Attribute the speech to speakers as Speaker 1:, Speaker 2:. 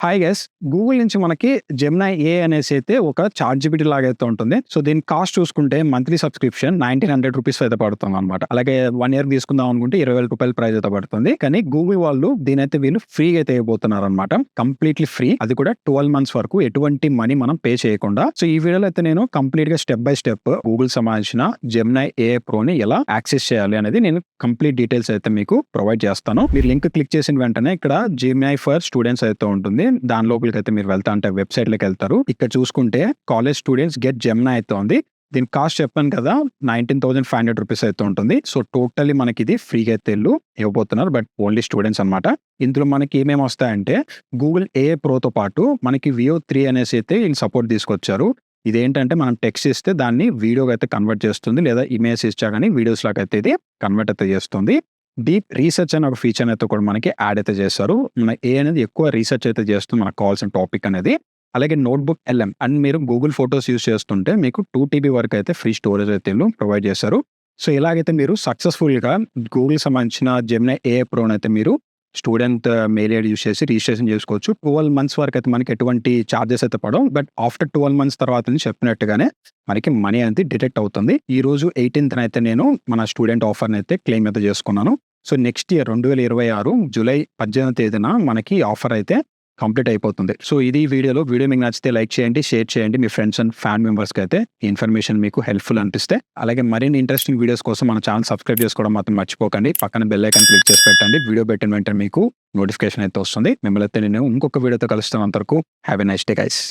Speaker 1: Hi guys. Google నుంచి మనకి Gemini ఏ అనేసి అయితే ఒక చాట్ జీపీటీ లాగా అయితే ఉంటుంది. సో దీని కాస్ట్ చూసుకుంటే మంత్లీ సబ్స్క్రిప్షన్ రూ. 1900 అయితే పడుతుందన్నమాట. అలాగే 1 ఇయర్ తీసుకుందాం అనుకుంటే రూ. 20,000 ప్రైస్ అయితే పడుతుంది. కానీ గూగుల్ వాళ్ళు దీనైతే వీళ్ళు ఫ్రీగా అయితే ఇవ్వబోతున్నారన్నమాట. Completely free. అది కూడా 12 మంత్స్ వరకు ఎటువంటి మనీ మనం పే చేయకుండా. సో ఈ వీడియోలో అయితే నేను కంప్లీట్ గా స్టెప్ బై స్టెప్ గూగుల్ సంబంధించిన జెమినై ఏ ప్రోని ఎలా యాక్సెస్ చేయాలి అనేది నేను కంప్లీట్ డీటెయిల్స్ అయితే మీకు ప్రొవైడ్ చేస్తాను. మీరు లింక్ క్లిక్ చేసిన వెంటనే ఇక్కడ జెమినై ఫర్ స్టూడెంట్స్ అయితే ఉంటుంది. దాని లోపలికి అయితే మీరు వెళ్తా అంటే వెబ్సైట్ లోకి వెళ్తారు. ఇక్కడ చూసుకుంటే కాలేజ్ స్టూడెంట్స్ గెట్ జెమినై అయితే ఉంది. దీని కాస్ట్ చెప్పాను కదా, 19,500 రూపీస్ అయితే ఉంటుంది. సో టోటల్లీ మనకి ఇది ఫ్రీగా అయితే ఇవ్వబోతున్నారు, బట్ ఓన్లీ స్టూడెంట్స్ అనమాట. ఇందులో మనకి ఏమేమి వస్తాయంటే గూగుల్ ఏ ప్రోతో పాటు మనకి వియో 3 అనేసి అయితే వీళ్ళు సపోర్ట్ తీసుకొచ్చారు. ఇదేంటంటే మనం టెక్స్ట్ ఇస్తే దాన్ని వీడియోగా అయితే కన్వర్ట్ చేస్తుంది, లేదా ఇమేజ్ ఇచ్చా కానీ వీడియోస్ లాగా అయితే ఇది కన్వర్ట్ అయితే చేస్తుంది. డీప్ రీసెర్చ్ అనే ఒక ఫీచర్ అయితే కూడా మనకి యాడ్ అయితే చేస్తారు. మన ఏ అనేది ఎక్కువ రీసెర్చ్ అయితే చేస్తుంది మనకు కావాల్సిన టాపిక్ అనేది. అలాగే నోట్బుక్ ఎల్ఎం అండ్ మీరు గూగుల్ ఫొటోస్ యూస్ చేస్తుంటే మీకు 2 TB వరకు అయితే ఫ్రీ స్టోరేజ్ అయితే ప్రొవైడ్ చేస్తారు. సో ఇలాగైతే మీరు సక్సెస్ఫుల్గా గూగుల్ సంబంధించిన జెమినై ఏ ప్రోని అయితే మీరు స్టూడెంట్ మెయిల్ ఐడి యూస్ చేసి రిజిస్ట్రేషన్ చేసుకోవచ్చు. 12 మంత్స్ వరకు అయితే మనకి ఎటువంటి ఛార్జెస్ అయితే పడవు. బట్ ఆఫ్టర్ 12 మంత్స్ తర్వాత నుంచి చెప్పినట్టుగానే మనకి మనీ అనేది డిటెక్ట్ అవుతుంది. ఈ రోజు 18th అయితే నేను మన స్టూడెంట్ ఆఫర్ని అయితే క్లెయిమ్ అయితే చేసుకున్నాను. సో నెక్స్ట్ ఇయర్ 2026 జూలై 18వ తేదీన మనకి ఆఫర్ అయితే కంప్లీట్ అయిపోతుంది. సో ఇది వీడియో మీకు నచ్చితే లైక్ చేయండి, షేర్ చేయండి మీ ఫ్రెండ్స్ అండ్ ఫ్యామిలీ మెంబర్స్కి అయితే ఈ ఇన్ఫర్మేషన్ మీకు హెల్ప్ఫుల్ అనిపిస్తే. అలాగే మరిన్ని ఇంట్రెస్టింగ్ వీడియోస్ కోసం మన ఛానల్ సబ్స్క్రైబ్ చేసుకోవడం మాత్రం మర్చిపోకండి. పక్కన బెల్ ఐకాన్ క్లిక్ చేసి పెట్టండి. వీడియో పెట్టిన వెంటనే మీకు నోటిఫికేషన్ అయితే వస్తుంది. మిమ్మల్ని అయితే నేను ఇంకొక వీడియోతో కలుస్తాను. అంతవరకు have a nice day guys.